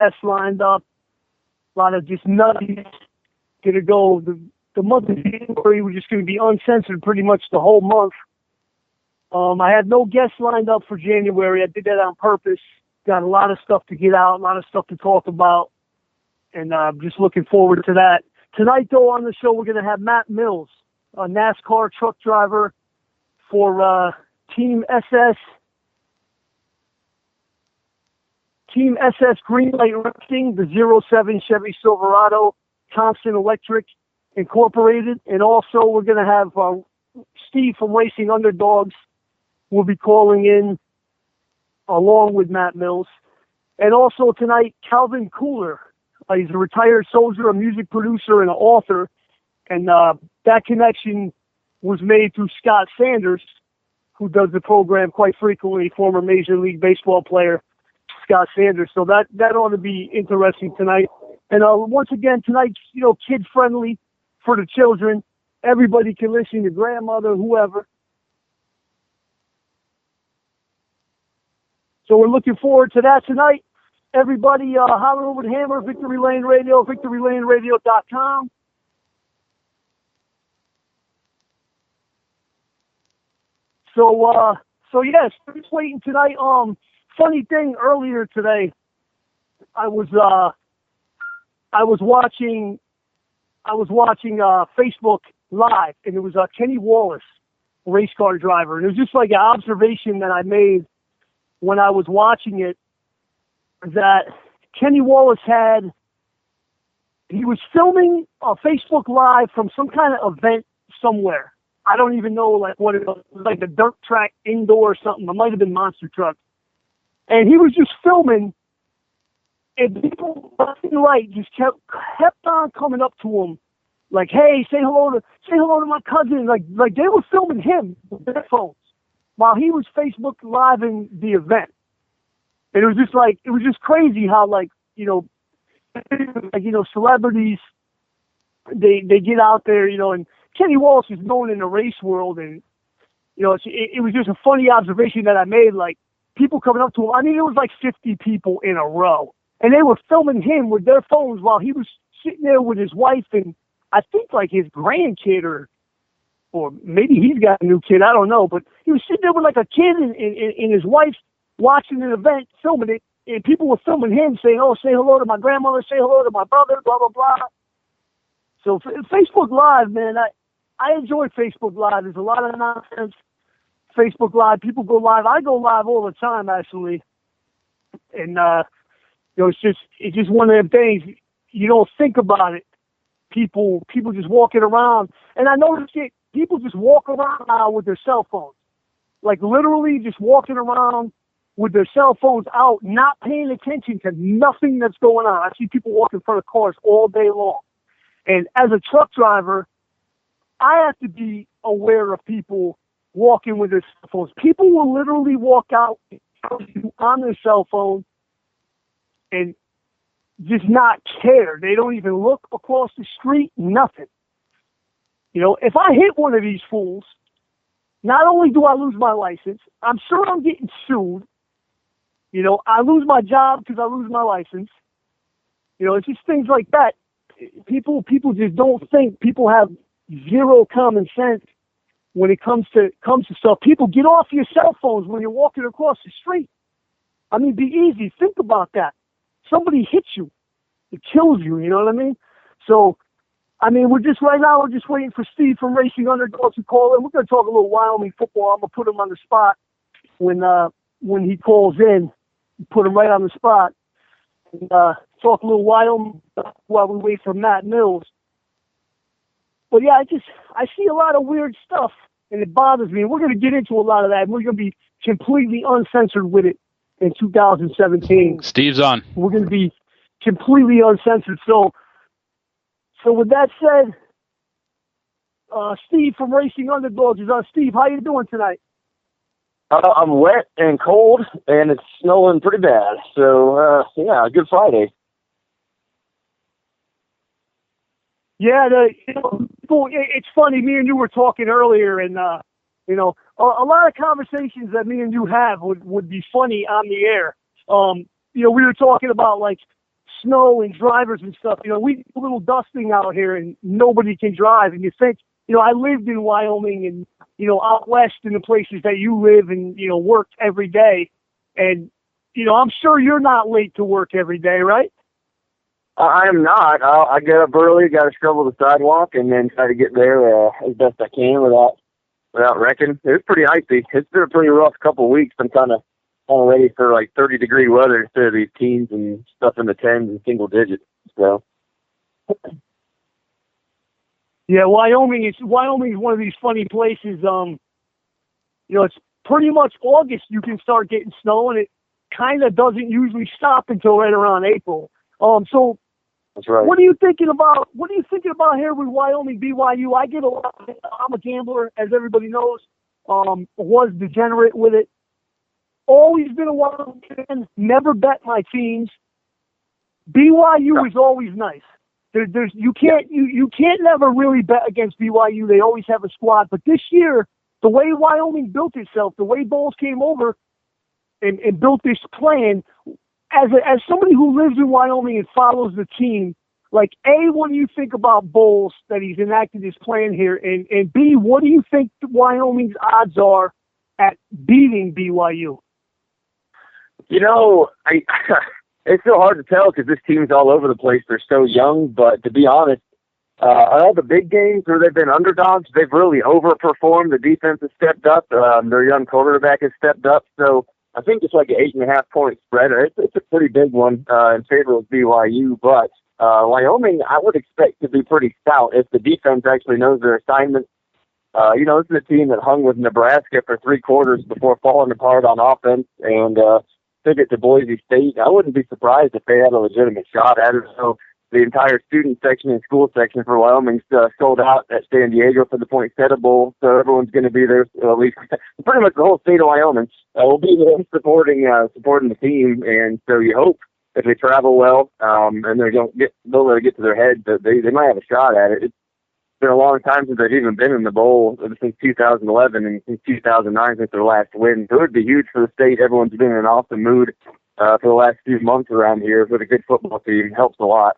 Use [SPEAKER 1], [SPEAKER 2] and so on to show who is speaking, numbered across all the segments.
[SPEAKER 1] guests lined up. A lot of just nutties. Gonna go the month of January. We're just gonna be uncensored pretty much the whole month. I had no guests lined up for January. I did that on purpose. Got a lot of stuff to get out, a lot of stuff to talk about, and I'm just looking forward to that. Tonight, though, on the show, we're going to have Matt Mills, a NASCAR truck driver for Team SS Greenlight Racing, the 07 Chevy Silverado, Thompson Electric Incorporated. And also, we're going to have Steve from Racing Underdogs will be calling in along with Matt Mills. And also tonight, Calvin Cooler. He's a retired soldier, a music producer, and an author. And that connection was made through Scott Sanders, who does the program quite frequently, former Major League Baseball player, Scott Sanders. So that ought to be interesting tonight. And once again, tonight's, kid-friendly for the children. Everybody can listen, your grandmother, whoever. So we're looking forward to that tonight. Everybody, holler over the hammer, Victory Lane Radio, victorylaneradio.com. So yes, just waiting tonight. Funny thing, earlier today, I was watching Facebook Live, and it was Kenny Wallace, a race car driver, and it was just like an observation that I made when I was watching it, that Kenny Wallace he was filming a Facebook Live from some kind of event somewhere. I don't even know what it was, like a dirt track indoor or something. It might have been Monster Truck. And he was just filming, and people left and right just kept on coming up to him, like, "Hey, say hello to my cousin." Like they were filming him with their phones while he was Facebook Living the event. And it was just crazy how celebrities, they get out there, and Kenny Wallace is known in the race world, and, it was just a funny observation that I made, like, people coming up to him. I mean, it was like 50 people in a row, and they were filming him with their phones while he was sitting there with his wife and I think like his grandkid or maybe he's got a new kid, I don't know, but he was sitting there with like a kid and his wife watching an event, filming it, and people were filming him saying, "Oh, say hello to my grandmother, say hello to my brother, blah, blah, blah." So Facebook Live, man, I enjoy Facebook Live. There's a lot of nonsense. Facebook Live, people go live. I go live all the time, actually. And, it's just one of them things. You don't think about it. People just walking around. And I noticed people just walk around now with their cell phones. Like literally just walking around with their cell phones out, not paying attention to nothing that's going on. I see people walk in front of cars all day long. And as a truck driver, I have to be aware of people walking with their cell phones. People will literally walk out on their cell phone and just not care. They don't even look across the street, nothing. If I hit one of these fools, not only do I lose my license, I'm sure I'm getting sued. I lose my job because I lose my license. It's just things like that. People just don't think. People have zero common sense when it comes to stuff. People, get off your cell phones when you're walking across the street. I mean, be easy. Think about that. Somebody hits you, it kills you. You know what I mean? So, I mean, we're just waiting for Steve from Racing Underdogs to call in. We're going to talk a little Wyoming football. I'm going to put him on the spot when he calls in. Put him right on the spot. And, talk a little Wyoming while we wait for Matt Mills. But yeah, I see a lot of weird stuff, and it bothers me. And we're going to get into a lot of that, and we're going to be completely uncensored with it in 2017.
[SPEAKER 2] Steve's on.
[SPEAKER 1] We're going to be completely uncensored. So with that said, Steve from Racing Underdogs is on. Steve, how you doing tonight?
[SPEAKER 3] I'm wet and cold, and it's snowing pretty bad. So, good Friday.
[SPEAKER 1] Yeah, it's funny. Me and you were talking earlier, and a lot of conversations that me and you have would be funny on the air. We were talking about like snow and drivers and stuff. We do a little dusting out here and nobody can drive. And you think, I lived in Wyoming and, out west in the places that you live and, worked every day. And, I'm sure you're not late to work every day, right?
[SPEAKER 3] I am not. I get up early, got to scrubble the sidewalk, and then try to get there as best I can without wrecking. It's pretty icy. It's been a pretty rough couple of weeks. I'm kind of ready for like 30-degree weather instead of these teens and stuff in the tens and single digits. So.
[SPEAKER 1] Yeah, Wyoming is one of these funny places. It's pretty much August you can start getting snow, and it kind of doesn't usually stop until right around April. So
[SPEAKER 3] that's right.
[SPEAKER 1] What are you thinking about here with Wyoming BYU? I get a lot. I'm a gambler, as everybody knows. Was degenerate with it. Always been a Wyoming fan. Never bet my teams. BYU is always nice. You can't never really bet against BYU. They always have a squad. But this year, the way Wyoming built itself, the way Bowles came over and built this plan, as somebody who lives in Wyoming and follows the team, like, A, what do you think about Bowles that he's enacted his plan here? And B, what do you think Wyoming's odds are at beating BYU?
[SPEAKER 3] It's so hard to tell because this team's all over the place. They're so young, but to be honest, all the big games where they've been underdogs, they've really overperformed. The defense has stepped up. Their young quarterback has stepped up. So I think it's like an 8.5 point spread. It's a pretty big one in favor of BYU. But Wyoming, I would expect to be pretty stout if the defense actually knows their assignments. This is a team that hung with Nebraska for 3 quarters before falling apart on offense and took it to Boise State. I wouldn't be surprised if they had a legitimate shot at it. So the entire student section and school section for Wyoming's sold out at San Diego for the Poinsettia Bowl. So everyone's going to be there, at least pretty much the whole state of Wyoming will be there supporting the team. And so you hope if they travel well and they don't let it get to their head, that they might have a shot at it. It's been a long time since they've even been in the bowl, since 2011 and since 2009 since their last win. So it would be huge for the state. Everyone's been in an awesome mood for the last few months around here with a good football team. Helps a lot.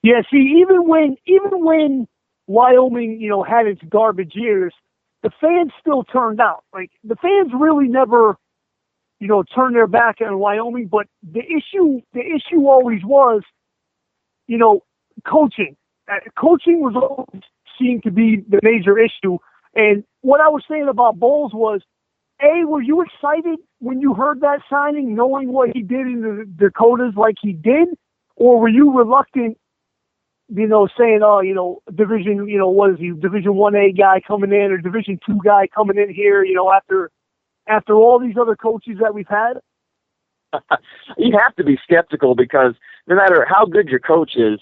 [SPEAKER 1] Yeah, see, even when Wyoming, had its garbage years, the fans still turned out. Like, the fans really never, turned their back on Wyoming, but the issue always was, coaching. Coaching was always seen to be the major issue. And what I was saying about Bowles was, A, were you excited when you heard that signing, knowing what he did in the Dakotas like he did? Or were you reluctant, saying, Division, what is he, Division 1A guy coming in or Division 2 guy coming in here, after all these other coaches that we've had?
[SPEAKER 3] You have to be skeptical because no matter how good your coach is,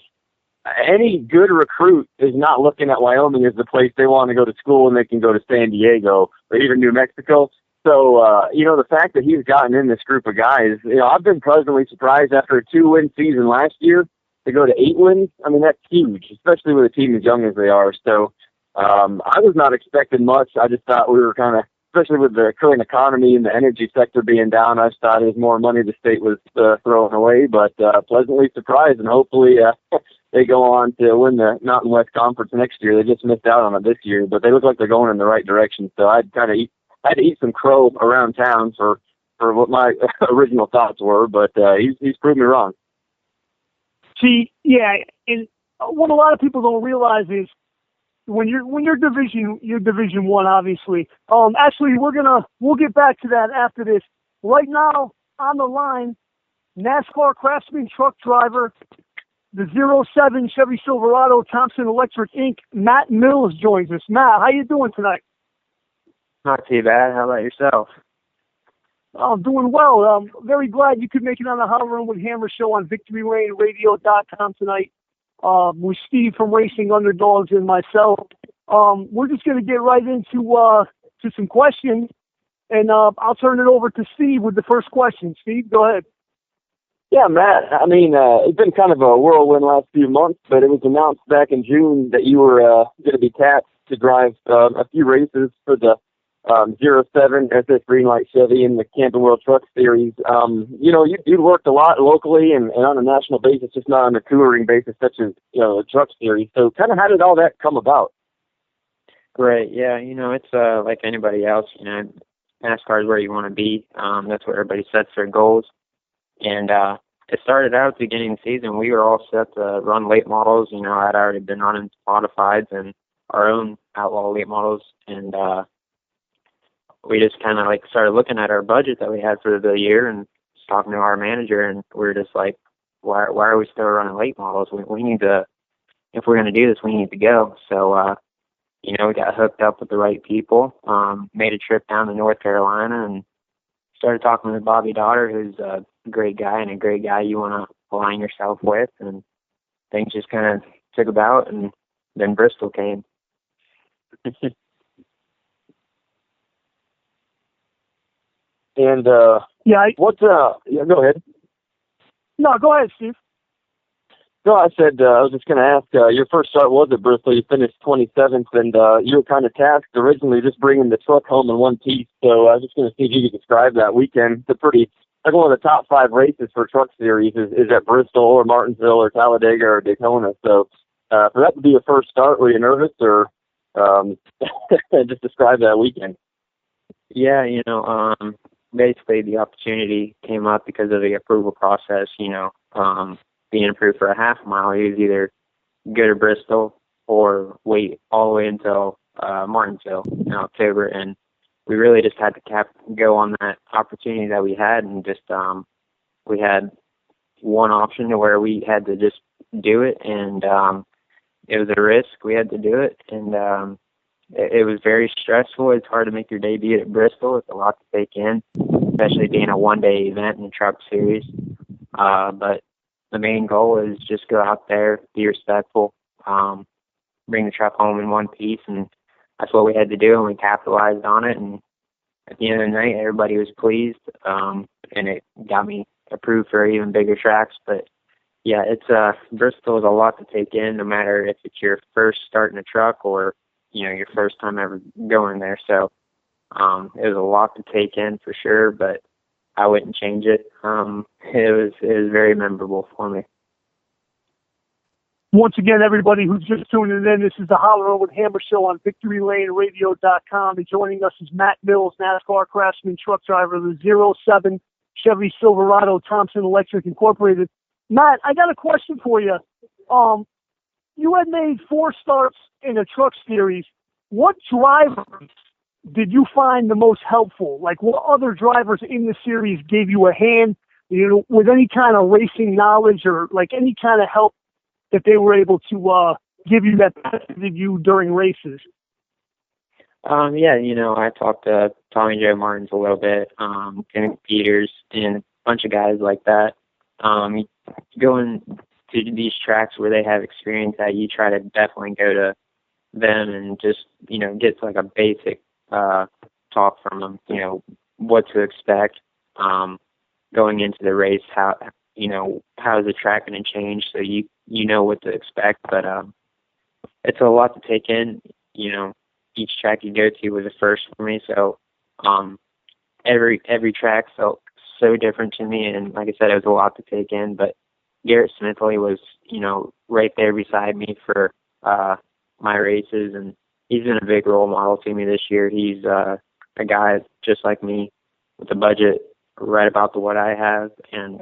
[SPEAKER 3] any good recruit is not looking at Wyoming as the place they want to go to school when they can go to San Diego or even New Mexico. So, the fact that he's gotten in this group of guys, I've been pleasantly surprised after a 2-win season last year to go to 8 wins. I mean, that's huge, especially with a team as young as they are. So, I was not expecting much. I just thought we were kind of, especially with the current economy and the energy sector being down, I just thought it was more money the state was throwing away, but pleasantly surprised, and hopefully they go on to win the Mountain West Conference next year. They just missed out on it this year, but they look like they're going in the right direction. So I had to eat some crow around town for what my original thoughts were, but he's proved me wrong.
[SPEAKER 1] See, yeah, and what a lot of people don't realize is when you're Division 1, obviously. Actually, we'll get back to that after this. Right now on the line, NASCAR Craftsman truck driver, the 07 Chevy Silverado Thompson Electric Inc. Matt Mills joins us. Matt, how you doing tonight?
[SPEAKER 2] Not too bad. How about yourself?
[SPEAKER 1] I'm doing well. I'm very glad you could make it on the Hollering with Hammer show on VictoryLaneRadio.com tonight with Steve from Racing Underdogs and myself. We're just going to get right into to some questions, and I'll turn it over to Steve with the first question. Steve, go ahead.
[SPEAKER 3] Yeah, Matt, I mean, it's been kind of a whirlwind last few months, but it was announced back in June that you were going to be tapped to drive a few races for the 07 SS Greenlight Chevy in the Camping World Truck Series. You worked a lot locally and on a national basis, just not on a touring basis such as, the Truck Series. So kind of how did all that come about?
[SPEAKER 2] Great. Yeah, it's like anybody else, NASCAR is where you want to be. That's where everybody sets their goals. And it started out at the beginning of the season. We were all set to run late models. I'd already been running modifieds and our own outlaw late models. And we just kind of started looking at our budget that we had for the year and talking to our manager. And we were just like, why are we still running late models? We need to, if we're going to do this, we need to go. So, we got hooked up with the right people, made a trip down to North Carolina and started talking with Bobby Daughter, who's a great guy and a great guy you want to align yourself with. And things just kind of took about, and then Bristol came.
[SPEAKER 3] And, go ahead.
[SPEAKER 1] No, go ahead, Steve.
[SPEAKER 3] No, I said, I was just going to ask, your first start was at Bristol. You finished 27th, and you were kind of tasked originally just bringing the truck home in one piece. So I was just going to see if you could describe that weekend. It's one of the top 5 races for Truck Series is at Bristol or Martinsville or Talladega or Daytona. So for that to be your first start, were you nervous or just describe that weekend?
[SPEAKER 2] Yeah, basically the opportunity came up because of the approval process, being approved for a half mile. You was either go to Bristol or wait all the way until Martinsville in October. And we really just had to go on that opportunity that we had, and just we had one option to where we had to just do it, and it was a risk. We had to do it, and it was very stressful. It's hard to make your debut at Bristol. It's a lot to take in, especially being a one-day event in the Truck Series. But the main goal is just go out there, be respectful, bring the truck home in one piece, and that's what we had to do, and we capitalized on it. And at the end of the night, everybody was pleased, and it got me approved for even bigger tracks. But yeah, Bristol is a lot to take in, no matter if it's your first start in a truck or your first time ever going there. So it was a lot to take in for sure, but I wouldn't change it. It was very memorable for me.
[SPEAKER 1] Once again, everybody who's just tuning in, this is the Hollering with Hammer Show on VictoryLaneRadio.com. And joining us is Matt Mills, NASCAR craftsman, truck driver of the 07 Chevy Silverado Thompson Electric Incorporated. Matt, I got a question for you. You had made 4 starts in a Truck Series. What drivers did you find the most helpful? Like, what other drivers in the series gave you a hand, with any kind of racing knowledge or like any kind of help that they were able to give you that benefit you during races?
[SPEAKER 2] Yeah, I talked to Tommy Joe Martins a little bit, Kenneth Peters, and a bunch of guys like that. Going to these tracks where they have experience that you try to definitely go to them and just, get like a basic talk from them, what to expect going into the race, how is the track going to change, so you know what to expect. But it's a lot to take in. Each track you go to was a first for me, so every track felt so different to me, and like I said, it was a lot to take in. But Garrett Smithley was right there beside me for my races, and he's been a big role model to me this year. He's a guy just like me with a budget right about what I have, and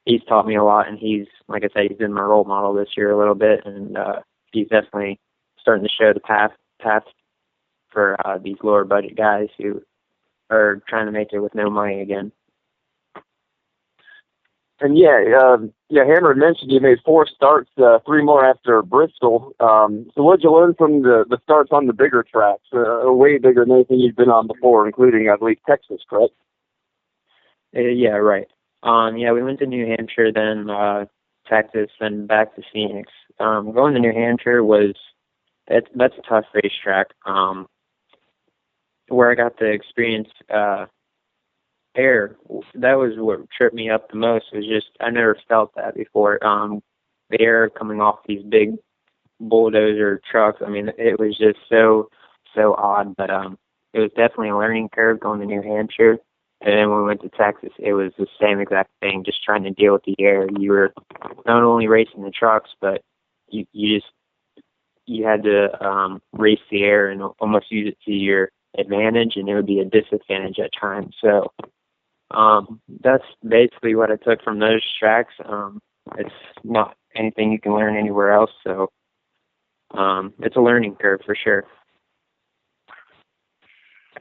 [SPEAKER 2] he's taught me a lot, and he's, like I said, he's been my role model this year a little bit, and he's definitely starting to show the path for these lower budget guys who are trying to make it with no money again.
[SPEAKER 3] And Hammer mentioned you made 4 starts, 3 more after Bristol. So what did you learn from the starts on the bigger tracks, way bigger than anything you've been on before, including, I believe, Texas, correct?
[SPEAKER 2] Yeah, right. We went to New Hampshire, then Texas, then back to Phoenix. Going to New Hampshire that's a tough racetrack. Where I got to experience air, that was what tripped me up the most. Was just, I never felt that before. The air coming off these big bulldozer trucks, I mean, it was just so odd. But it was definitely a learning curve going to New Hampshire. And then when we went to Texas, it was the same exact thing, just trying to deal with the air. You were not only racing the trucks, but you had to race the air and almost use it to your advantage, and it would be a disadvantage at times. So that's basically what I took from those tracks. It's not anything you can learn anywhere else, so it's a learning curve for sure.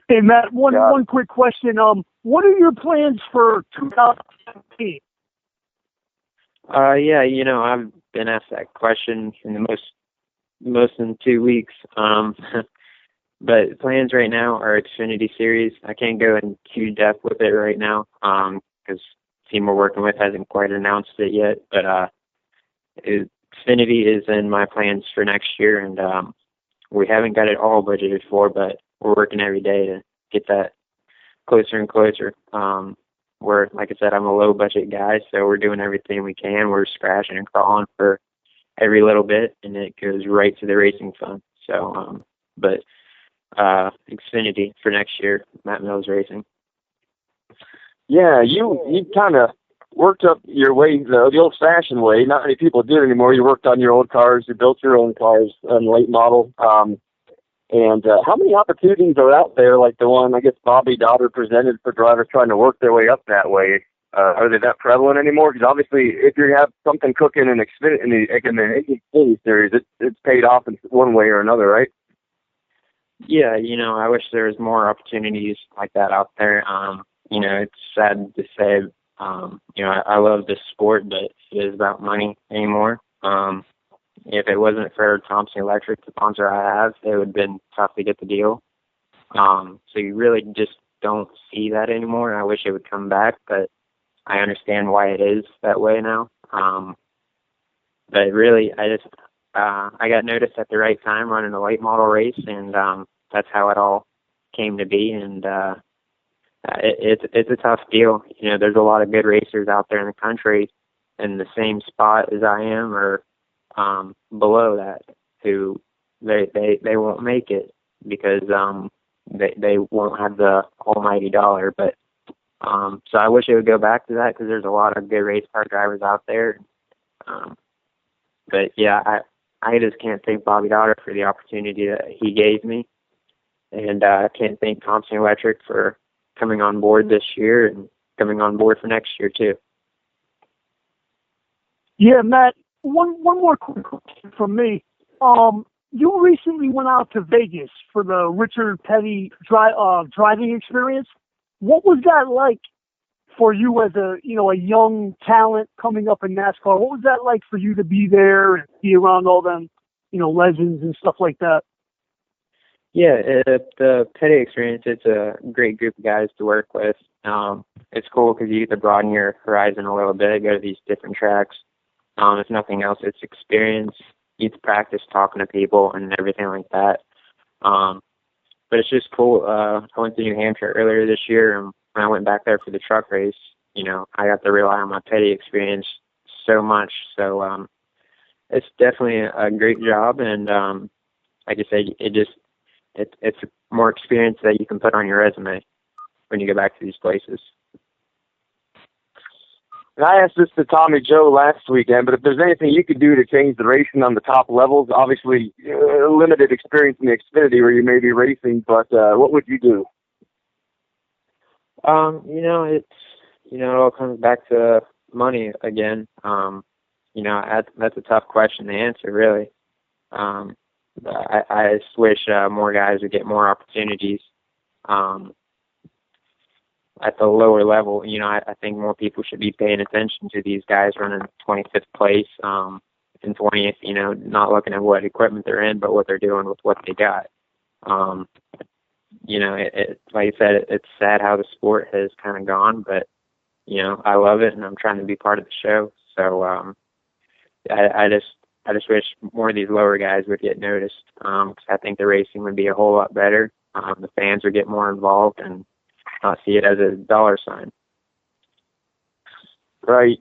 [SPEAKER 1] Hey, Matt, one quick question. What are your plans for 2017?
[SPEAKER 2] Yeah, I've been asked that question in the most in 2 weeks. But plans right now are Xfinity Series. I can't go in too depth with it right now because the team we're working with hasn't quite announced it yet. But Xfinity is in my plans for next year, and we haven't got it all budgeted for, but we're working every day to get that closer and closer. Like I said, I'm a low-budget guy, so we're doing everything we can. We're scratching and crawling for every little bit, and it goes right to the racing fund. So, but Xfinity for next year, Matt Mills Racing.
[SPEAKER 3] Yeah, you kind of worked up your way the old-fashioned way. Not many people do it anymore. You worked on your old cars. You built your own cars on late model. And how many opportunities are out there like the one, I guess, Bobby Daughter presented for drivers trying to work their way up that way? Are they that prevalent anymore? Because obviously, if you have something cooking in the Xfinity Series, it's paid off in one way or another, right?
[SPEAKER 2] Yeah, I wish there was more opportunities like that out there. It's sad to say, I love this sport, but it is about money anymore. If it wasn't for Thompson Electric, the sponsor I have, it would have been tough to get the deal. So you really just don't see that anymore. I wish it would come back, but I understand why it is that way now. But really, I got noticed at the right time running a late model race, and that's how it all came to be. And it's a tough deal. There's a lot of good racers out there in the country in the same spot as I am, or below that, who they won't make it because they won't have the almighty dollar. But so I wish it would go back to that because there's a lot of good race car drivers out there. But yeah, I just can't thank Bobby Daughter for the opportunity that he gave me, and I can't thank Thompson Electric for coming on board this year and coming on board for next year too.
[SPEAKER 1] Yeah, Matt. One more quick question from me. You recently went out to Vegas for the Richard Petty driving experience. What was that like for you as a young talent coming up in NASCAR? What was that like for you to be there and be around all them, legends and stuff like that?
[SPEAKER 2] Yeah, the Petty experience, it's a great group of guys to work with. It's cool because you get to broaden your horizon a little bit, go to these different tracks. If nothing else, it's experience. You get to practice talking to people and everything like that. But it's just cool. I went to New Hampshire earlier this year, and when I went back there for the truck race, I got to rely on my Petty experience so much. So it's definitely a great job, and like I said, it's more experience that you can put on your resume when you go back to these places.
[SPEAKER 3] And I asked this to Tommy Joe last weekend, but if there's anything you could do to change the racing on the top levels, obviously limited experience in the Xfinity where you may be racing, but what would you do?
[SPEAKER 2] It all comes back to money again. That's a tough question to answer, really. I just wish more guys would get more opportunities. At the lower level, I think more people should be paying attention to these guys running 25th place and 20th, not looking at what equipment they're in, but what they're doing with what they got. Like I said, it's sad how the sport has kind of gone, but, I love it and I'm trying to be part of the show. So I just wish more of these lower guys would get noticed because I think the racing would be a whole lot better. The fans would get more involved and see it as a dollar sign.
[SPEAKER 3] Right.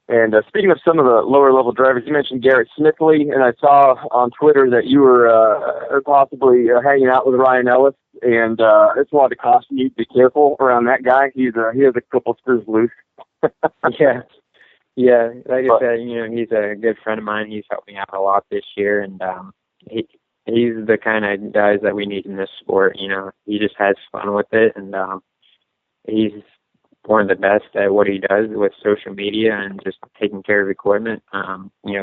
[SPEAKER 3] And speaking of some of the lower level drivers, you mentioned Garrett Smithley, and I saw on Twitter that you were possibly hanging out with Ryan Ellis, and I just wanted to caution you to be careful around that guy. He has a couple screws loose.
[SPEAKER 2] Yeah. Like I said, he's a good friend of mine. He's helped me out a lot this year, and he's the kind of guys that we need in this sport. He just has fun with it, and he's one of the best at what he does with social media and just taking care of equipment.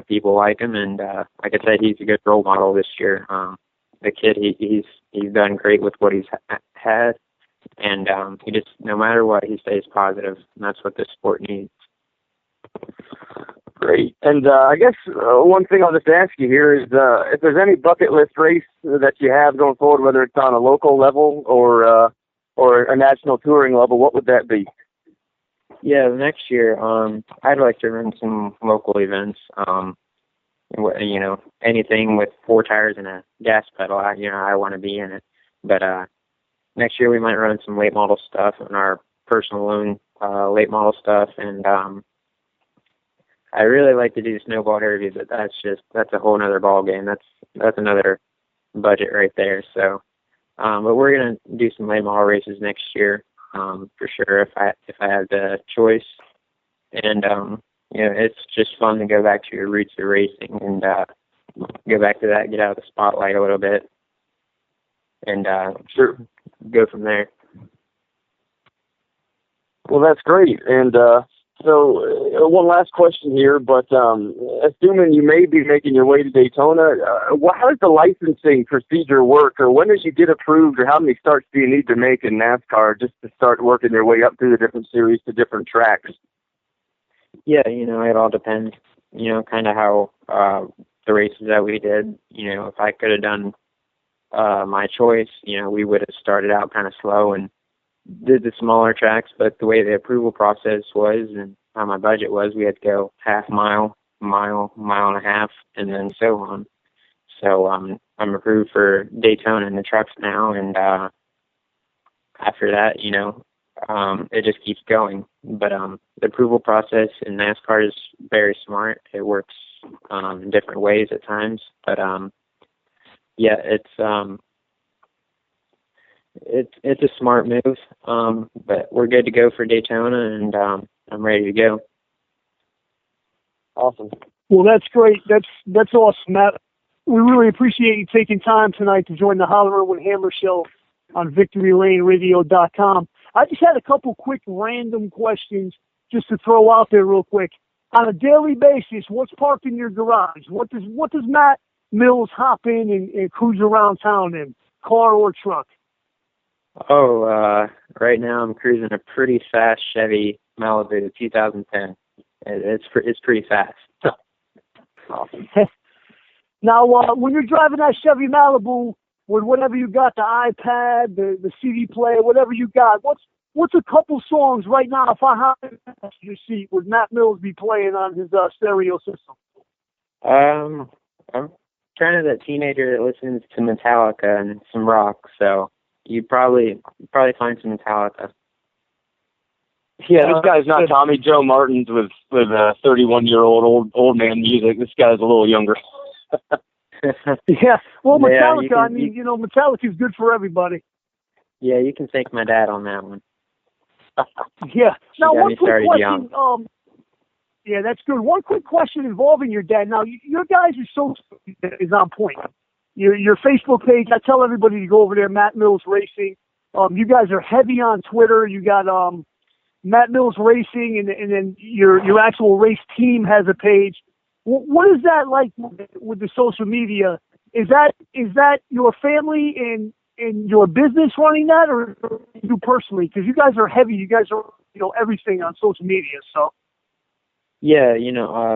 [SPEAKER 2] People like him, and like I said, he's a good role model this year. The kid, he's done great with what he's had, and he just, no matter what, he stays positive, and that's what this sport needs.
[SPEAKER 3] Great. And I guess one thing I'll just ask you here is if there's any bucket list race that you have going forward, whether it's on a local level or a national touring level, what would that be?
[SPEAKER 2] Yeah, next year, I'd like to run some local events. Anything with 4 tires and a gas pedal, I want to be in it. But next year we might run some late model stuff and our personal own late model stuff. And I really like to do snowball derby, but that's a whole other ball game. That's another budget right there. So, but we're gonna do some late model races next year. For sure, if I have the choice, and it's just fun to go back to your roots of racing and go back to that, get out of the spotlight a little bit, and
[SPEAKER 3] sure,
[SPEAKER 2] go from there.
[SPEAKER 3] Well, that's great. And so one last question here, but assuming you may be making your way to Daytona, how does the licensing procedure work, or when does you get approved, or how many starts do you need to make in NASCAR just to start working your way up through the different series to different tracks?
[SPEAKER 2] Yeah, it all depends, kind of how the races that we did, if I could have done my choice, we would have started out kind of slow and did the smaller tracks, but the way the approval process was and how my budget was, we had to go half mile, mile and a half, and then so on. So I'm approved for Daytona in the trucks now, and after that, it just keeps going. But the approval process in NASCAR is very smart. It works in different ways at times, but yeah, it's a smart move, but we're good to go for Daytona, and I'm ready to go.
[SPEAKER 3] Awesome.
[SPEAKER 1] Well, that's great. That's awesome, Matt. We really appreciate you taking time tonight to join the Hollering with Hammer show on VictoryLaneRadio.com. I just had a couple quick random questions just to throw out there real quick. On a daily basis, what's parked in your garage? What does Matt Mills hop in and cruise around town in, car or truck?
[SPEAKER 2] Oh, right now I'm cruising a pretty fast Chevy Malibu 2010. It's pretty fast.
[SPEAKER 3] Awesome.
[SPEAKER 1] Now, when you're driving that Chevy Malibu, with whatever you got, the iPad, the CD player, whatever you got, what's a couple songs right now, if I hop in the passenger seat, would Matt Mills be playing on his stereo system?
[SPEAKER 2] I'm kind of that teenager that listens to Metallica and some rock, so you probably find some Metallica.
[SPEAKER 3] Yeah, this guy's not Tommy Joe Martin's with 31-year-old old man music. This guy's a little younger.
[SPEAKER 1] Yeah, well, Metallica. Metallica is good for everybody.
[SPEAKER 2] Yeah, you can thank my dad on that one.
[SPEAKER 1] Yeah. Now, one quick question.
[SPEAKER 2] Young.
[SPEAKER 1] Yeah, that's good. One quick question involving your dad. Now, your guys' social is on point. Your Facebook page, I tell everybody to go over there, Matt Mills Racing. You guys are heavy on Twitter. You got Matt Mills Racing, and then your actual race team has a page. What is that like with the social media? Is that your family and your business running that, or you personally? Because you guys are heavy. You guys are everything on social media. So.
[SPEAKER 2] Yeah,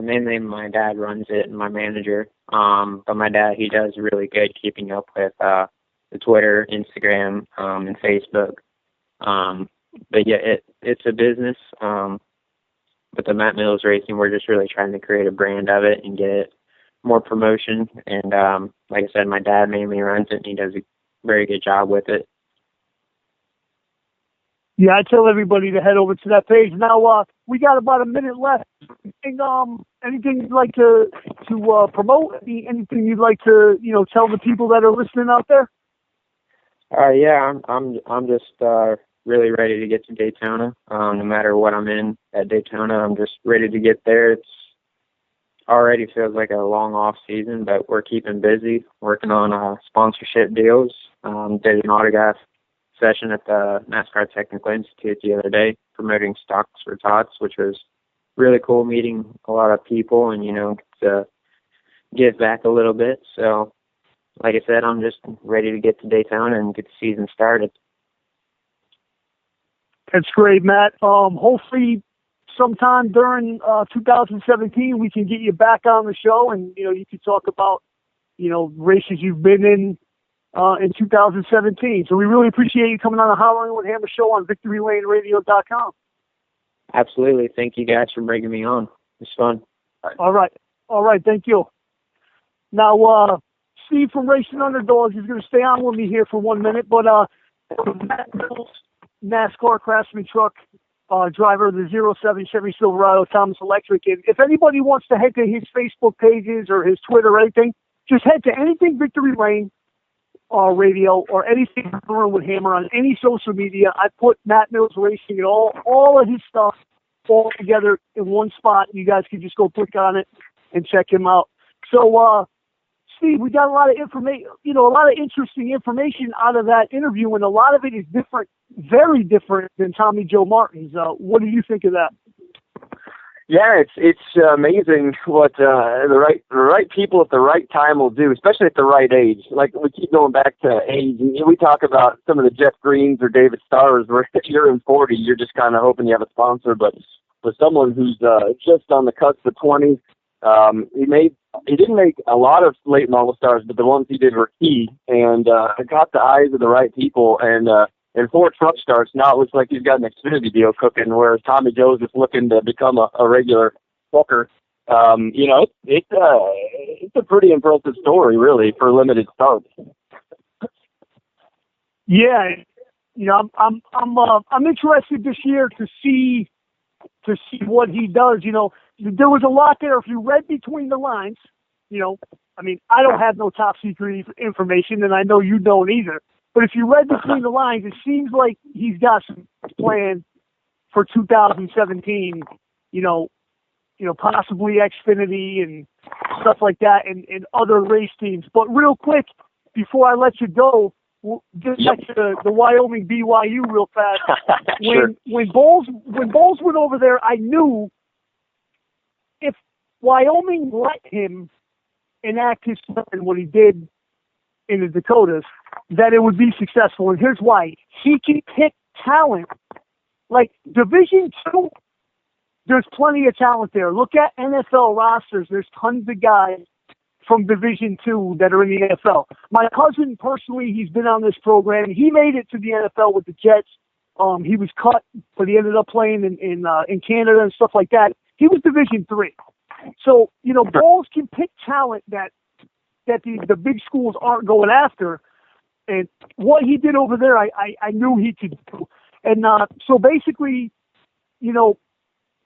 [SPEAKER 2] mainly my dad runs it and my manager. But my dad, he does really good keeping up with the Twitter, Instagram, and Facebook. But yeah, it's a business. With the Matt Mills Racing, we're just really trying to create a brand of it and get it more promotion. And like I said, my dad mainly runs it, and he does a very good job with it.
[SPEAKER 1] Yeah, I tell everybody to head over to that page. Now, we got about a minute left. Anything you'd like to promote? Anything you'd like to tell the people that are listening out there?
[SPEAKER 2] Yeah, I'm just really ready to get to Daytona. No matter what I'm in at Daytona, I'm just ready to get there. It's already feels like a long off season, but we're keeping busy, working on sponsorship deals. Did an autograph session at the NASCAR Technical Institute the other day, promoting stocks for tots, which was really cool, meeting a lot of people and to give back a little bit. So, like I said, I'm just ready to get to Daytona and get the season started.
[SPEAKER 1] That's great, Matt. Hopefully sometime during 2017 we can get you back on the show and you can talk about races you've been in 2017. So we really appreciate you coming on the Hollering with Hammer show on VictoryLaneRadio.com.
[SPEAKER 2] Absolutely. Thank you guys for bringing me on. It's fun.
[SPEAKER 1] All right. Thank you. Now, Steve from Racing Underdogs is going to stay on with me here for 1 minute, but Matt Mills, NASCAR Craftsman Truck driver of the 07 Chevy Silverado Thomas Electric. And if anybody wants to head to his Facebook pages or his Twitter or anything, just head to anything Victory Lane Radio or anything with Hammer on any social media. I put Matt Mills Racing and all of his stuff all together in one spot. You guys can just go click on it and check him out. So, Steve, we got a lot of information, a lot of interesting information out of that interview, and a lot of it is different, very different than Tommy Joe Martin's. What do you think of that?
[SPEAKER 3] Yeah, it's amazing what the right people at the right time will do, especially at the right age. Like, we keep going back to age, and we talk about some of the Jeff Greens or David Starrs, where if you're in 40, you're just kind of hoping you have a sponsor. But with someone who's just on the cusp of 20, he didn't make a lot of late model stars, but the ones he did were key, and it got the eyes of the right people. And 4 truck starts, now it looks like he's got an Xfinity deal cooking, whereas Tommy Joe's just looking to become a regular trucker. It's a pretty impressive story, really, for limited starts.
[SPEAKER 1] Yeah, I'm interested this year to see what he does. There was a lot there. If you read between the lines, I don't have no top secret information, and I know you don't either. But if you read between the lines, it seems like he's got some plans for 2017. Possibly Xfinity and stuff like that, and other race teams. But real quick, before I let you go, just back to the Wyoming BYU real fast.
[SPEAKER 3] Sure.
[SPEAKER 1] When Bowles went over there, I knew if Wyoming let him enact his plan, what he did in the Dakotas, that it would be successful. And here's why. He can pick talent. Like Division II, there's plenty of talent there. Look at NFL rosters. There's tons of guys from Division II that are in the NFL. My cousin, personally, he's been on this program. He made it to the NFL with the Jets. He was cut, but he ended up playing in Canada and stuff like that. He was Division III. So, Bowles can pick talent that the big schools aren't going after. And what he did over there, I knew he could do. And so basically,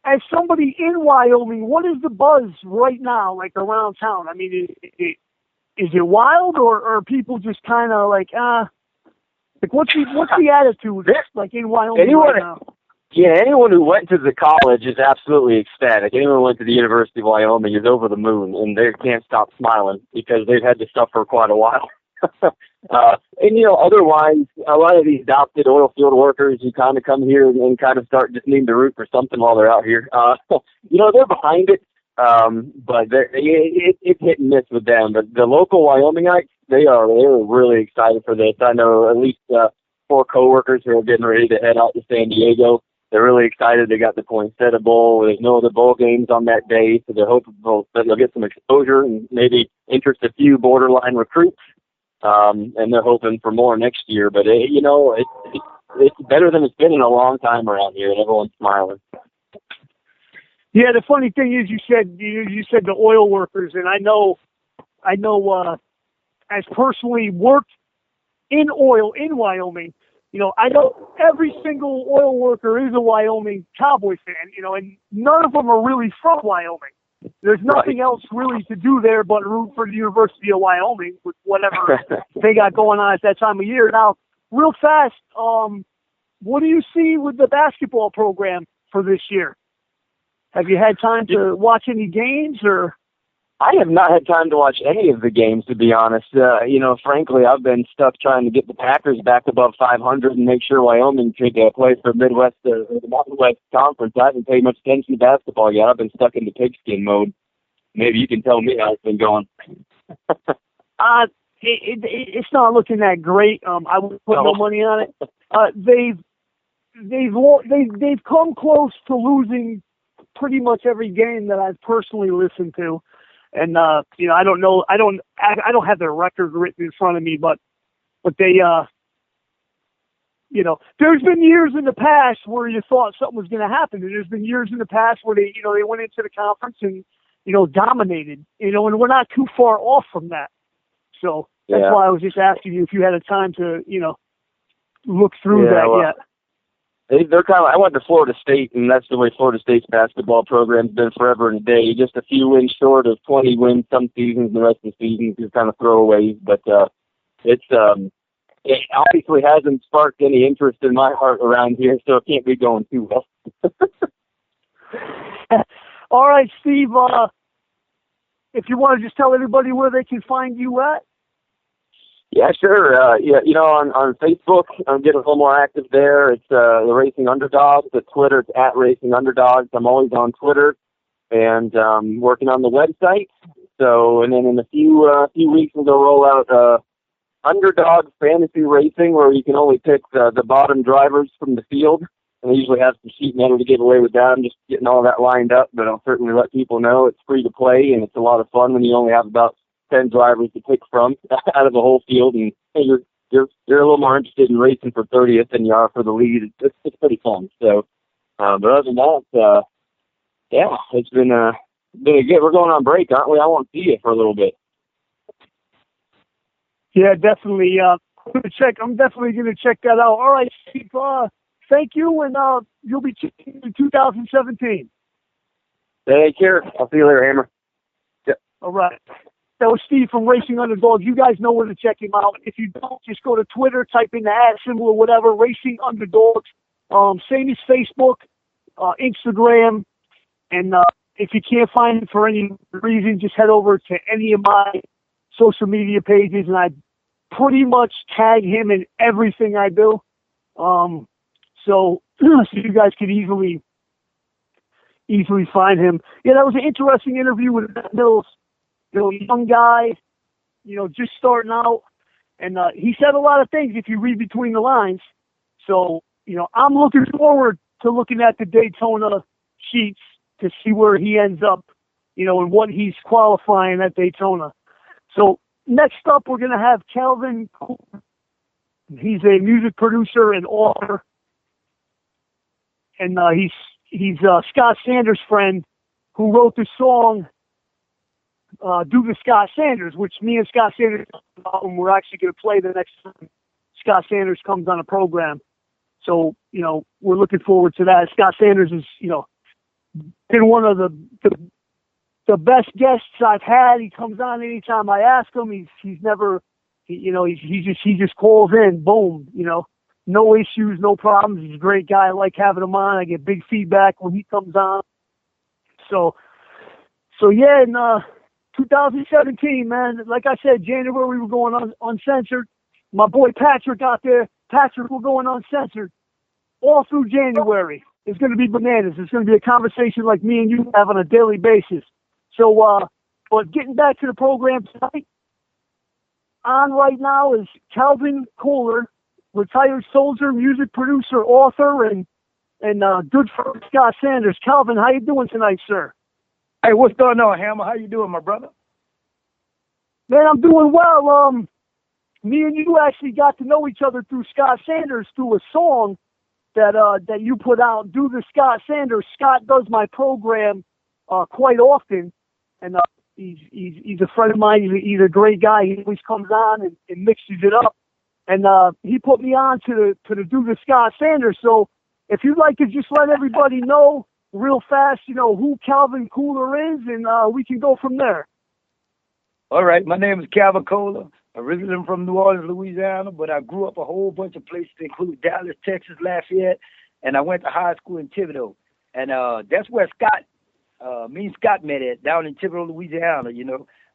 [SPEAKER 1] as somebody in Wyoming, what is the buzz right now, like around town? I mean, is it wild, or are people just kind of like what's the attitude like in Wyoming right now?
[SPEAKER 3] Yeah, anyone who went to the college is absolutely ecstatic. Anyone who went to the University of Wyoming is over the moon, and they can't stop smiling because they've had to suffer quite a while. Otherwise, a lot of these adopted oil field workers who kind of come here and kind of start just needing to root for something while they're out here, they're behind it, but it's hit and miss with them. But the local Wyomingites, they're really excited for this. I know at least 4 coworkers who are getting ready to head out to San Diego. They're really excited. They got the Poinsettia Bowl. There's no other bowl games on that day, so they're hoping that they'll get some exposure and maybe interest a few borderline recruits. And they're hoping for more next year. But it's better than it's been in a long time around here, and everyone's smiling.
[SPEAKER 1] Yeah, the funny thing is, you said the oil workers, and I know, as personally worked in oil in Wyoming. I know every single oil worker is a Wyoming Cowboy fan, and none of them are really from Wyoming. There's nothing else really to do there but root for the University of Wyoming with whatever they got going on at that time of year. Now, real fast, what do you see with the basketball program for this year? Have you had time to watch any games or?
[SPEAKER 3] I have not had time to watch any of the games, to be honest. Frankly, I've been stuck trying to get the Packers back above 500 and make sure Wyoming could play for the Mountain West Conference. I haven't paid much attention to basketball yet. I've been stuck in the pigskin mode. Maybe you can tell me how it's been going.
[SPEAKER 1] It's not looking that great. I would put no money on it. They've come close to losing pretty much every game that I've personally listened to. And, I don't know, I don't have their record written in front of me, but they, there's been years in the past where you thought something was going to happen. And there's been years in the past where they went into the conference and, dominated, and we're not too far off from that. So that's why I was just asking you if you had a time to, look through that yet.
[SPEAKER 3] They're kind of. I went to Florida State, and that's the way Florida State's basketball program's been forever and a day. Just a few wins short of 20 wins some seasons. The rest of the seasons is kind of throwaways. But it obviously hasn't sparked any interest in my heart around here, so it can't be going too well.
[SPEAKER 1] All right, Steve. If you want to just tell everybody where they can find you at.
[SPEAKER 3] Yeah, sure. On Facebook, I'm getting a little more active there. It's the Racing Underdogs. At Twitter, it's at Racing Underdogs. I'm always on Twitter and working on the website. So, and then in a few weeks, we'll go roll out Underdog Fantasy Racing, where you can only pick the bottom drivers from the field. And I usually have some sheet metal to give away with that. I'm just getting all that lined up, but I'll certainly let people know it's free to play, and it's a lot of fun when you only have about 10 drivers to pick from out of the whole field, and you're a little more interested in racing for 30th than you are for the lead. It's pretty fun. So, but other than that, it's been a good. We're going on break, aren't we? I won't see you for a little bit.
[SPEAKER 1] Yeah, definitely. I'm definitely going to check that out. All right, Steve. Thank you, and you'll be checking in 2017.
[SPEAKER 3] Take care. I'll see you later, Hammer.
[SPEAKER 1] Yeah. All right. That was Steve from Racing Underdogs. You guys know where to check him out. If you don't, just go to Twitter, type in the @ symbol or whatever, Racing Underdogs. Same as Facebook, Instagram. And if you can't find him for any reason, just head over to any of my social media pages, and I pretty much tag him in everything I do. So you guys could easily find him. Yeah, that was an interesting interview with Matt Mills. Young guy, just starting out. And he said a lot of things if you read between the lines. So, I'm looking forward to looking at the Daytona sheets to see where he ends up, and what he's qualifying at Daytona. So next up, we're going to have Calvin. He's a music producer and author. And he's Scott Sanders' friend who wrote the song Do the Scott Sanders, which me and Scott Sanders, we're actually going to play the next time Scott Sanders comes on a program. So, we're looking forward to that. Scott Sanders is, been one of the best guests I've had. He comes on anytime I ask him. He just calls in, boom, no issues, no problems. He's a great guy. I like having him on. I get big feedback when he comes on. So yeah, in 2017, man, like I said, January we were going on uncensored. My boy Patrick out there, we're going uncensored all through January. It's going to be bananas. It's going to be a conversation like me and you have on a daily basis. So, but getting back to the program tonight, on right now is Calvin Kohler, retired soldier, music producer, author, and good friend Scott Sanders. Calvin, how you doing tonight, sir?
[SPEAKER 4] Hey, what's going on, Hammer? How you doing, my brother?
[SPEAKER 1] Man, I'm doing well. Me and you actually got to know each other through Scott Sanders, through a song that you put out, Do the Scott Sanders. Scott does my program quite often, and he's a friend of mine. He's a great guy. He always comes on and mixes it up. and he put me on to the Duke of Scott Sanders. So if you'd like to just let everybody know real fast, who Calvin Cooler is, and we can go from there.
[SPEAKER 4] All right, my name is Calvin Kohler. Originally from New Orleans, Louisiana, but I grew up a whole bunch of places, including Dallas, Texas, Lafayette, and I went to high school in Thibodeau. And that's where me and Scott met at, down in Thibodeau, Louisiana.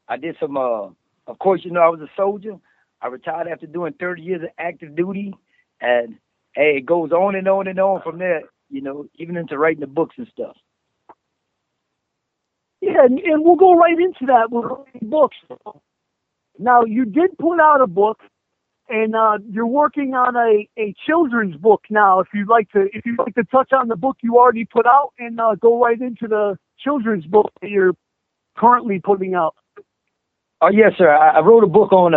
[SPEAKER 4] I did some, of course, I was a soldier. I retired after doing 30 years of active duty, and hey, it goes on and on and on from there, even into writing the books and stuff.
[SPEAKER 1] Yeah, and we'll go right into that with writing books. Now, you did put out a book, and you're working on a children's book now. If you'd like to touch on the book you already put out, and go right into the children's book that you're currently putting out.
[SPEAKER 4] Oh yes, sir. I wrote a book on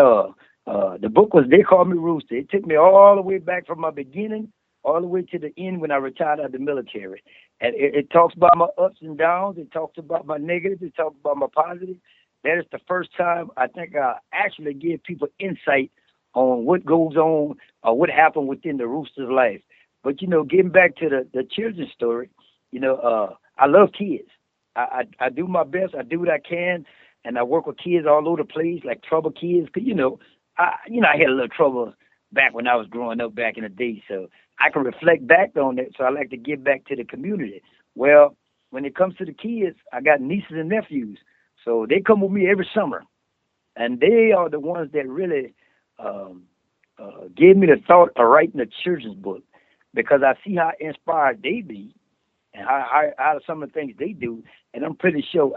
[SPEAKER 4] the book was They Call Me Rooster. It took me all the way back from my beginning all the way to the end when I retired out of the military. And it talks about my ups and downs. It talks about my negatives. It talks about my positives. That is the first time I think I actually give people insight on what goes on or what happened within the rooster's life. But, getting back to the children's story, I love kids. I do my best. I do what I can. And I work with kids all over the place, like trouble kids. Cause I had a little trouble back when I was growing up back in the day. So I can reflect back on it. So I like to give back to the community. Well, when it comes to the kids, I got nieces and nephews. So they come with me every summer. And they are the ones that really gave me the thought of writing a children's book, because I see how inspired they be and how some of the things they do. And I'm pretty sure,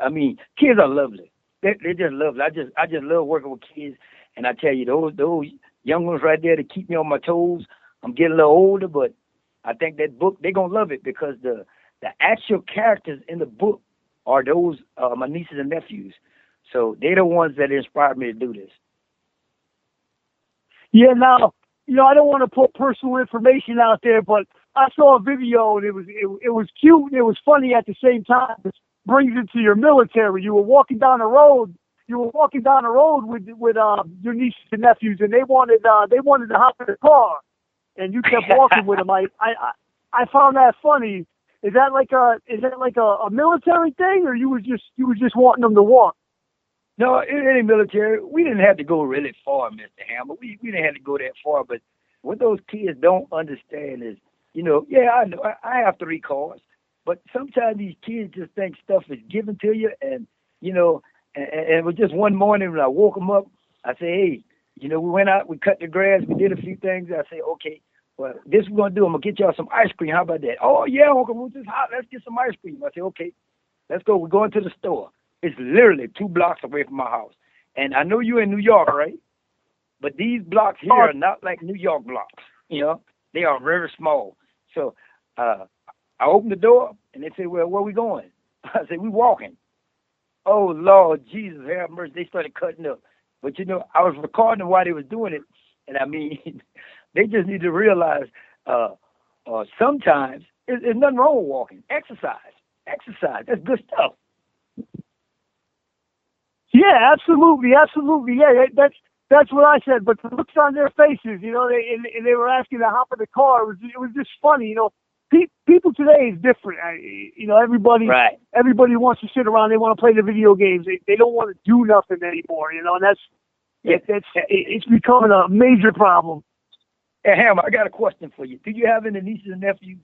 [SPEAKER 4] kids are lovely. They just lovely. I just love working with kids. And I tell you, those young ones right there to keep me on my toes. I'm getting a little older, but I think that book, they're going to love it, because the actual characters in the book are those, my nieces and nephews. So they're the ones that inspired me to do this.
[SPEAKER 1] Yeah, now, I don't want to put personal information out there, but I saw a video, and it was cute and it was funny at the same time. It brings it to your military. You were walking down the road with your nieces and nephews, and they wanted to hop in the car, and you kept walking with them. I found that funny. Is that like a military thing, or you was just wanting them to walk?
[SPEAKER 4] No, it ain't military. We didn't have to go really far, Mr. Hammer. We didn't have to go that far. But what those kids don't understand is, I know I have 3 cars, but sometimes these kids just think stuff is given to you, and and it was just one morning when I woke them up. I say, hey, we went out, we cut the grass, we did a few things. I say, okay, well, this we're gonna do. I'm gonna get y'all some ice cream. How about that? Oh yeah, Uncle Ruth, it's hot. Let's get some ice cream. I say, okay, let's go. We're going to the store. It's literally 2 blocks away from my house. And I know you're in New York, right? But these blocks here are not like New York blocks. They are very small. So I opened the door, and they said, well, where are we going? I said, we walking. Oh, Lord, Jesus, have mercy. They started cutting up. But, I was recording them while they was doing it. And, they just need to realize sometimes there's nothing wrong with walking. Exercise. That's good stuff.
[SPEAKER 1] Yeah, absolutely. Yeah, that's what I said. But the looks on their faces, they were asking to hop in the car. It was just funny, People today is different. Everybody wants to sit around. They want to play the video games. They don't want to do nothing anymore, and it's becoming a major problem.
[SPEAKER 4] Hey, Hammer, I got a question for you. Do you have any nieces and nephews?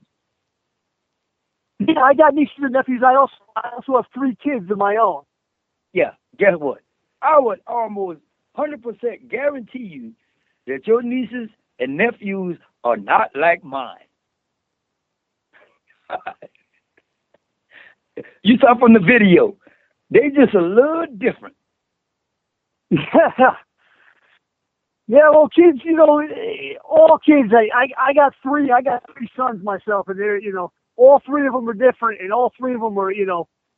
[SPEAKER 1] Yeah, I got nieces and nephews. I also have 3 kids of my own.
[SPEAKER 4] Yeah, guess what? I would almost 100% guarantee you that your nieces and nephews are not like mine. You saw from the video, they just a little different.
[SPEAKER 1] Yeah, well, kids, all kids. I got 3 sons myself, and they're, all 3 of them are different, and all 3 of them are,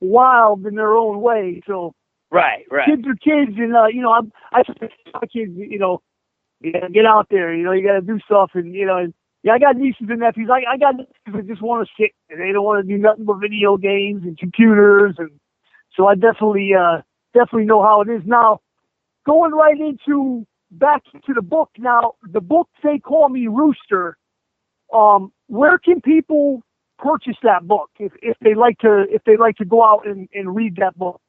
[SPEAKER 1] wild in their own way. So
[SPEAKER 4] right.
[SPEAKER 1] Kids are kids, and I tell my kids, you gotta get out there. You gotta do stuff, and and I got nieces and nephews. I got nieces that just want to sit, and they don't want to do nothing but video games and computers, and so I definitely know how it is now. Going right into back to the book now. The book, They Call Me Rooster. Where can people purchase that book if they like to go out and read that book?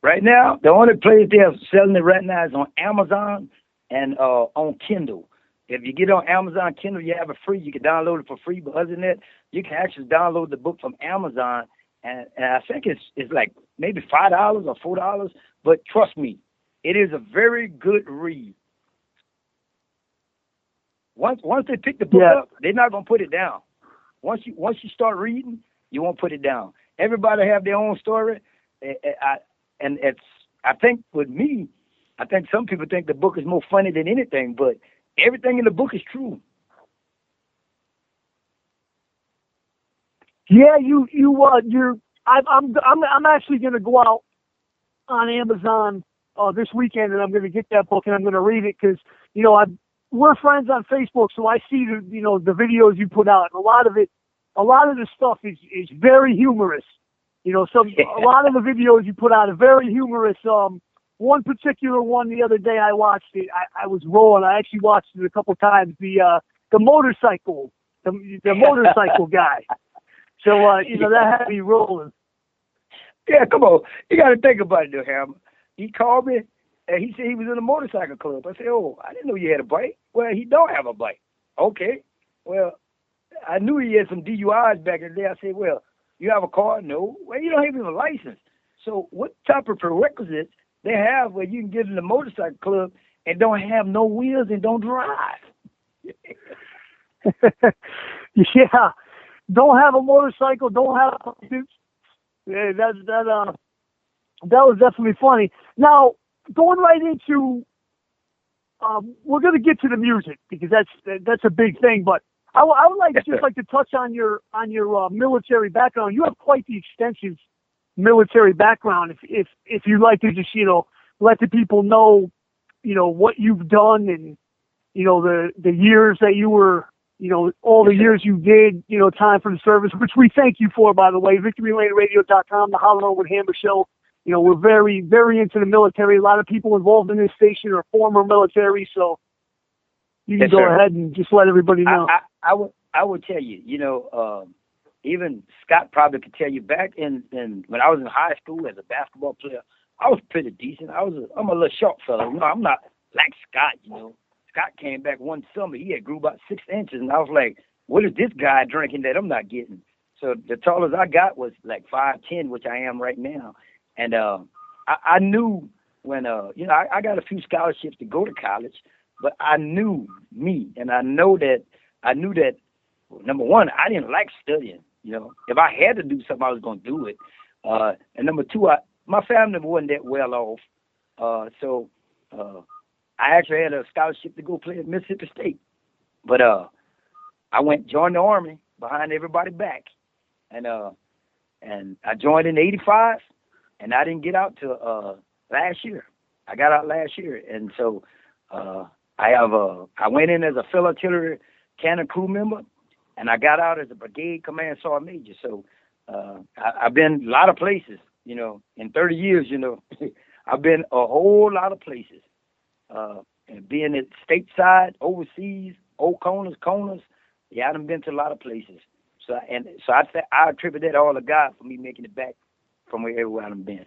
[SPEAKER 4] Right now, the only place they're selling it right now is on Amazon and on Kindle. If you get on Amazon Kindle, you have it free. You can download it for free. But other than that, you can actually download the book from Amazon, and I think it's like maybe $5 or $4. But trust me, it is a very good read. Once they pick the book up, they're not gonna put it down. Once you start reading, you won't put it down. Everybody have their own story, and I think with me, I think some people think the book is more funny than anything, but everything in the book is true.
[SPEAKER 1] Yeah, I'm actually going to go out on Amazon this weekend, and I'm going to get that book and I'm going to read it because we're friends on Facebook, so I see the videos you put out. And a lot of the stuff is very humorous. A lot of the videos you put out are very humorous. One particular one the other day I watched it. I was rolling. I actually watched it a couple times. The motorcycle guy. So that had me rolling.
[SPEAKER 4] Yeah, come on. You got to think about it, though, Hammer. He called me and he said he was in a motorcycle club. I said, "Oh, I didn't know you had a bike." Well, he don't have a bike. Okay. Well, I knew he had some DUIs back in the day. I said, "Well, you have a car?" No. Well, you don't have even a license. So what type of prerequisites they have where you can get in the motorcycle club and don't have no wheels and don't drive?
[SPEAKER 1] Yeah. Don't have a motorcycle, don't have a license. Yeah, that was definitely funny. Now, going right into we're going to get to the music because that's a big thing, but I would like to touch on your military background. You have quite the extensive military background. If you'd like to just let the people know what you've done and the years that you were all the years you did time for the service, which we thank you for, by the way. VictoryLaneRadio.com, the Hollering with Hammer show. We're very, very into the military. A lot of people involved in this station are former military, so you can go ahead and just let everybody know.
[SPEAKER 4] I would tell you, even Scott probably could tell you back in when I was in high school as a basketball player, I was pretty decent. I'm a little short fella. I'm not like Scott, Scott came back one summer. He had grew about 6 inches, and I was like, what is this guy drinking that I'm not getting? So the tallest I got was like 5'10", which I am right now. And I knew when, I got a few scholarships to go to college, but I knew me, and I knew that, number one, I didn't like studying. If I had to do something, I was going to do it. And number two, my family wasn't that well off. So I actually had a scholarship to go play at Mississippi State. But I joined the Army behind everybody back. And I joined in '85, and I didn't get out till last year. I got out last year. And so I went in as a field artillery cannon crew member, and I got out as a brigade command sergeant major. So I've been a lot of places, in 30 years, I've been a whole lot of places. And being at stateside, overseas, old corners, yeah, I've been to a lot of places. So I attribute that all to God for me making it back from everywhere I've been.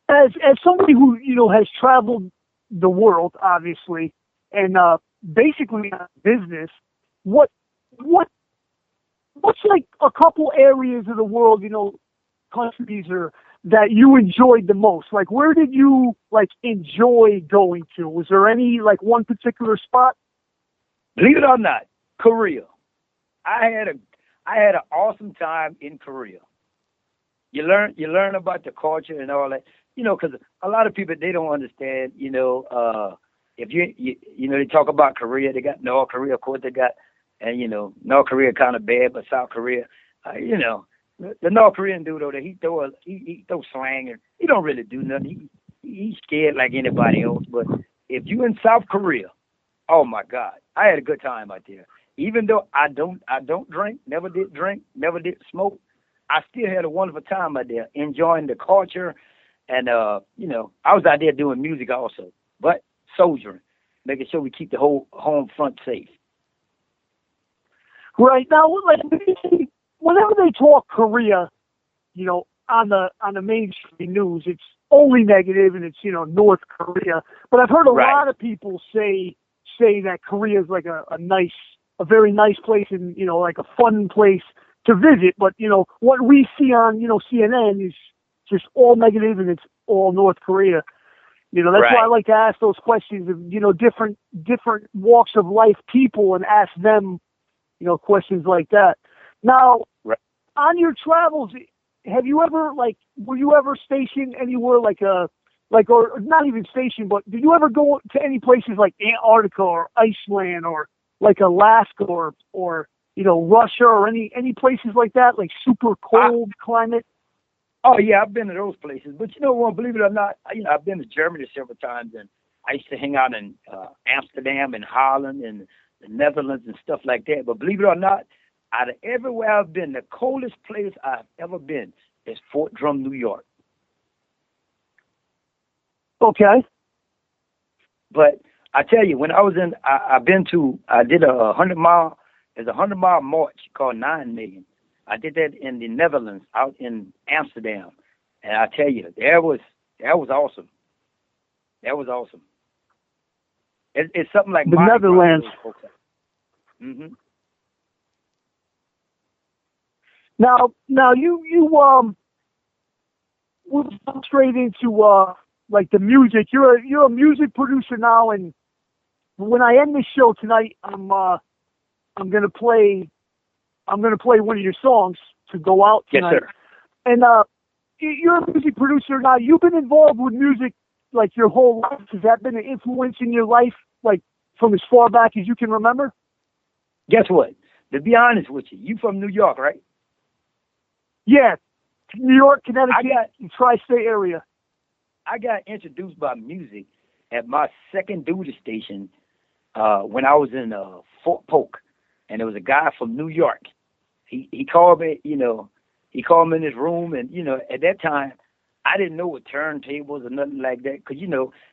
[SPEAKER 1] As somebody who has traveled the world, obviously, and basically business, what's like a couple areas of the world, countries or that you enjoyed the most? Like, where did you enjoy going to? Was there any one particular spot?
[SPEAKER 4] Believe it or not, Korea. I had an awesome time in Korea. You learn about the culture and all that, because a lot of people, they don't understand, if they talk about Korea, they got North Korea, of course they got, and North Korea kind of bad, but South Korea, the North Korean dude though, he throw slang and he don't really do nothing. He's scared like anybody else. But if you in South Korea, oh my God, I had a good time out there. Even though I don't drink, never did smoke, I still had a wonderful time out there, enjoying the culture, And, I was out there doing music also, but soldiering, making sure we keep the whole home front safe.
[SPEAKER 1] Right now, like whenever they talk Korea, on the mainstream news, it's only negative, and it's North Korea. But I've heard a lot of people say that Korea is like a very nice place, and like a fun place to visit. But what we see on CNN is just all negative, and it's all North Korea. That's why I like to ask those questions of different walks of life people, and ask them questions like that. Now, on your travels, have you ever were you ever stationed anywhere or not even stationed, but did you ever go to any places like Antarctica or Iceland or like Alaska or Russia or any places like that, like super cold climate?
[SPEAKER 4] Oh yeah, I've been to those places, but believe it or not, I've been to Germany several times, and I used to hang out in Amsterdam and Holland and the Netherlands and stuff like that. But believe it or not, out of everywhere I've been, the coldest place I've ever been is Fort Drum, New York.
[SPEAKER 1] Okay.
[SPEAKER 4] But I tell you, when I was I did a 100-mile, there's a 100-mile march called 9 Million. I did that in the Netherlands, out in Amsterdam. And I tell you, that was awesome. That was awesome. It's something like
[SPEAKER 1] the Netherlands.
[SPEAKER 4] Mm-hmm.
[SPEAKER 1] Now you we'll jump straight into like the music. You're a music producer now, and when I end this show tonight, I'm gonna play one of your songs to go out tonight.
[SPEAKER 4] Yes, sir.
[SPEAKER 1] And you're a music producer now. You've been involved with music like your whole life. Has that been an influence in your life, like from as far back as you can remember?
[SPEAKER 4] Guess what? To be honest with you from New York, right?
[SPEAKER 1] Yeah, New York, Connecticut, tri-state area.
[SPEAKER 4] I got introduced by music at my second duty station when I was in Fort Polk, and there was a guy from New York. He called me, he called me in his room, and at that time I didn't know what turntables or nothing like that, because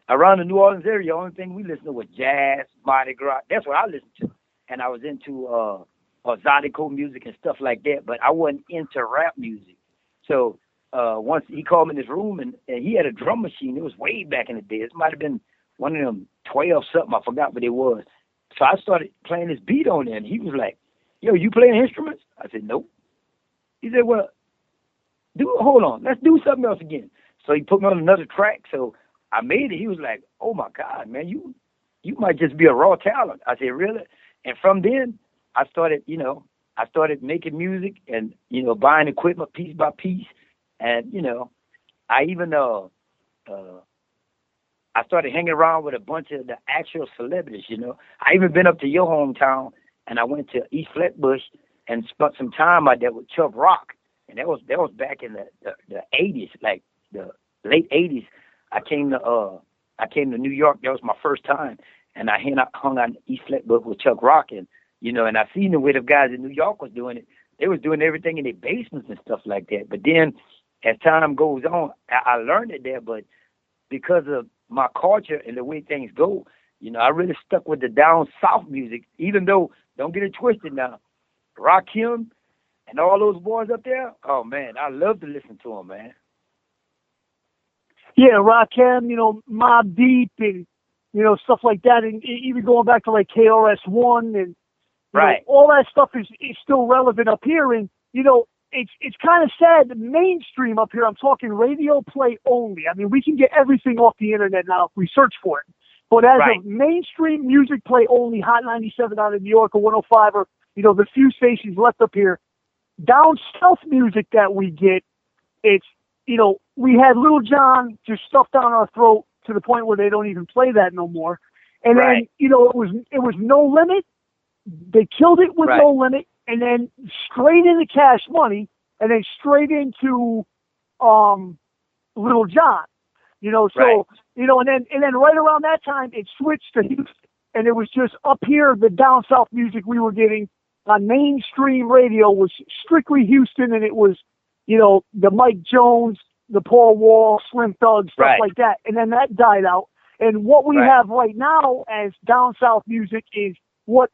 [SPEAKER 4] around the New Orleans area, the only thing we listened to was jazz, Mardi Gras. That's what I listened to, and I was into Zydeco music and stuff like that, but I wasn't into rap music. So once he called me in his room, and he had a drum machine. It was way back in the day. It might have been one of them 12 something. I forgot what it was. So I started playing this beat on there, and he was like, "Yo, you playing instruments?" I said, "Nope." He said, "Well, hold on, let's do something else again." So he put me on another track. So I made it. He was like, "Oh my God, man, you might just be a raw talent." I said, "Really?" And from then I started making music and buying equipment piece by piece, and I even I started hanging around with a bunch of the actual celebrities. I even been up to your hometown, and I went to East Flatbush and spent some time out there with Chubb Rock, and that was back in the 80s, like the late 80s. I came to New York. That was my first time, and I hung out in East Flatbush with Chubb Rock, and and I seen the way the guys in New York was doing it. They was doing everything in their basements and stuff like that. But then, as time goes on, I learned it there. But because of my culture and the way things go, I really stuck with the down south music. Even though, don't get it twisted now, Rakim and all those boys up there, oh man, I love to listen to them, man.
[SPEAKER 1] Yeah, Rakim, Mobb Deep, and stuff like that, and even going back to like KRS-One and.
[SPEAKER 4] Right.
[SPEAKER 1] All that stuff is still relevant up here, and it's kind of sad. The mainstream up here, I'm talking radio play only. I mean, we can get everything off the internet now if we search for it. But as a mainstream music play only, Hot 97 out of New York or 105, or the few stations left up here, down south music that we get, it's we had Lil Jon just stuffed down our throat to the point where they don't even play that no more. And then it was No Limit. They killed it with No Limit, and then straight into Cash Money, and then straight into Lil Jon. And then right around that time it switched to Houston, and it was just up here the down south music we were getting on mainstream radio was strictly Houston, and it was the Mike Jones, the Paul Wall, Slim Thug, stuff
[SPEAKER 4] Right.
[SPEAKER 1] like that. And then that died out. And what we
[SPEAKER 4] Right.
[SPEAKER 1] have right now as down south music is what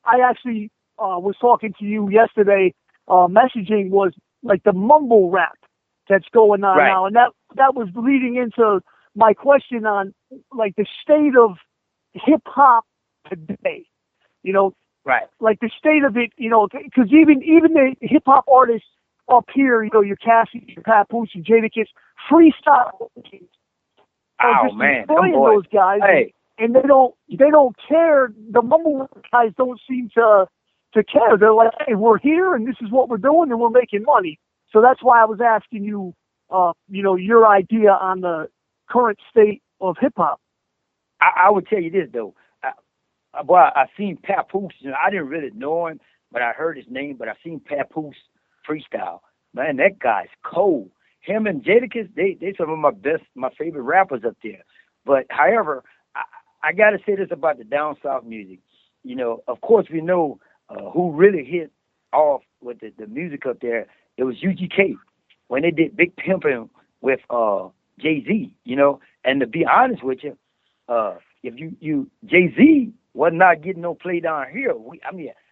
[SPEAKER 1] I actually was talking to you yesterday, messaging was like the mumble rap that's going on
[SPEAKER 4] Right.
[SPEAKER 1] now. And that was leading into my question on like the state of hip hop today. You know,
[SPEAKER 4] Right.
[SPEAKER 1] like the state of it, you know, because even the hip hop artists up here, you know, your Cassie, your Papoose, your Jadakiss, freestyle.
[SPEAKER 4] Oh
[SPEAKER 1] just
[SPEAKER 4] man,
[SPEAKER 1] destroying
[SPEAKER 4] them boys.
[SPEAKER 1] those guys,
[SPEAKER 4] Hey.
[SPEAKER 1] and they don't care. The mumble guys don't seem to care. They're like, hey, we're here, and this is what we're doing, and we're making money. So that's why I was asking you, you know, your idea on the current state of hip hop.
[SPEAKER 4] I would tell you this though. I seen Papoose. You know, I didn't really know him, but I heard his name. But I seen Papoose freestyle. Man, that guy's cold. Him and Jadakiss, they some of my favorite rappers up there. But however, I got to say this about the down south music. You know, of course we know who really hit off with the music up there. It was UGK when they did Big Pimpin' with Jay-Z. You know, and to be honest with you, if you Jay-Z was not getting no play down here.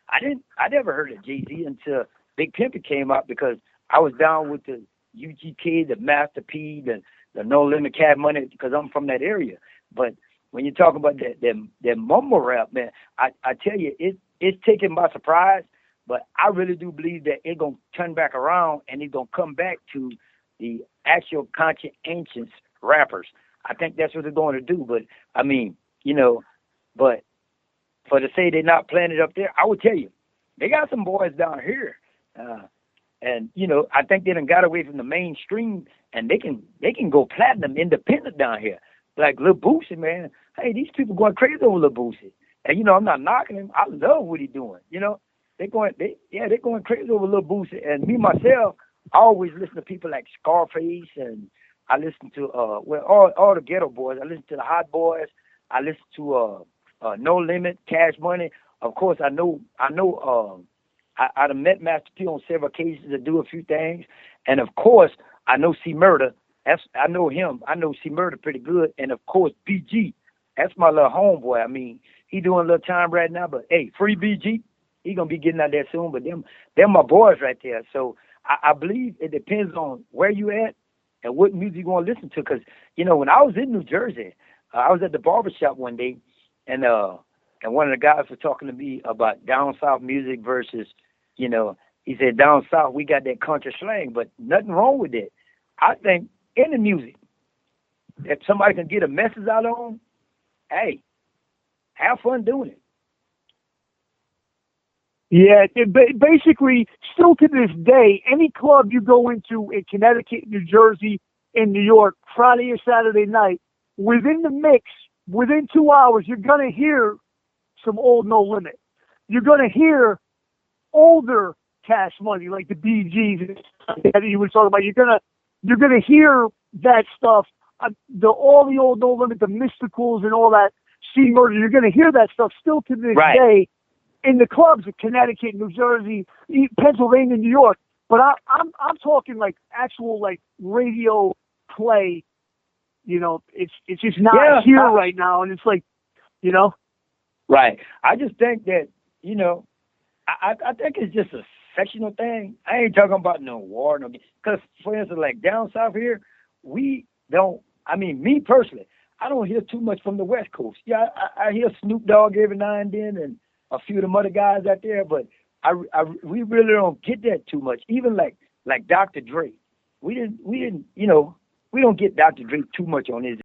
[SPEAKER 4] I never heard of Jay-Z until Big Pimpin' came out because I was down with the UGK, the Master P, the No Limit Cash Money because I'm from that area. But when you talk about that mumble rap, man, I tell you, it's taken by surprise. But I really do believe that it's gonna turn back around and it's gonna come back to the actual conscientious rappers. I think that's what they're going to do. But I mean, you know, but for to say they're not playing it up there, I would tell you, they got some boys down here. And, you know, I think they done got away from the mainstream and they can go platinum independent down here. Like Lil Boosie, man. Hey, these people going crazy over Lil Boosie. And, you know, I'm not knocking him. I love what he's doing. You know, they're going crazy over Lil Boosie. And me, myself, I always listen to people like Scarface and I listen to, all the ghetto boys. I listen to the Hot Boys. I listen to No Limit, Cash Money. Of course, I know I've met Master P on several occasions to do a few things. And, of course, I know C Murder. I know him. I know C Murder pretty good. And, of course, BG. That's my little homeboy. I mean, he doing a little time right now. But, hey, free BG. He going to be getting out there soon. But they're my boys right there. So I believe it depends on where you at and what music you want to listen to. Because, you know, when I was in New Jersey, I was at the barbershop one day. And one of the guys was talking to me about down south music versus, you know, he said down south we got that country slang, but nothing wrong with it. I think any music that somebody can get a message out on, hey, have fun doing it.
[SPEAKER 1] Yeah, basically, still to this day, any club you go into in Connecticut, New Jersey, in New York, Friday or Saturday night, within the mix, within 2 hours, you're going to hear some old No Limit. You're going to hear older Cash Money, like the BGs that you were talking about. You're gonna hear that stuff. All the old No Limit, the Mysticals, and all that. C Murder. You're gonna hear that stuff still to this day in the clubs in Connecticut, New Jersey, Pennsylvania, New York. But I'm talking like actual like radio play. You know, it's just not here right now, and it's like, you know.
[SPEAKER 4] Right. I just think that, you know, I think it's just a sectional thing. I ain't talking about no war, because for instance, like down south here, we don't. I mean, me personally, I don't hear too much from the West Coast. Yeah, I hear Snoop Dogg every now and then, and a few of them other guys out there, but we really don't get that too much. Even like Dr. Dre, we didn't, you know, we don't get Dr. Dre too much on his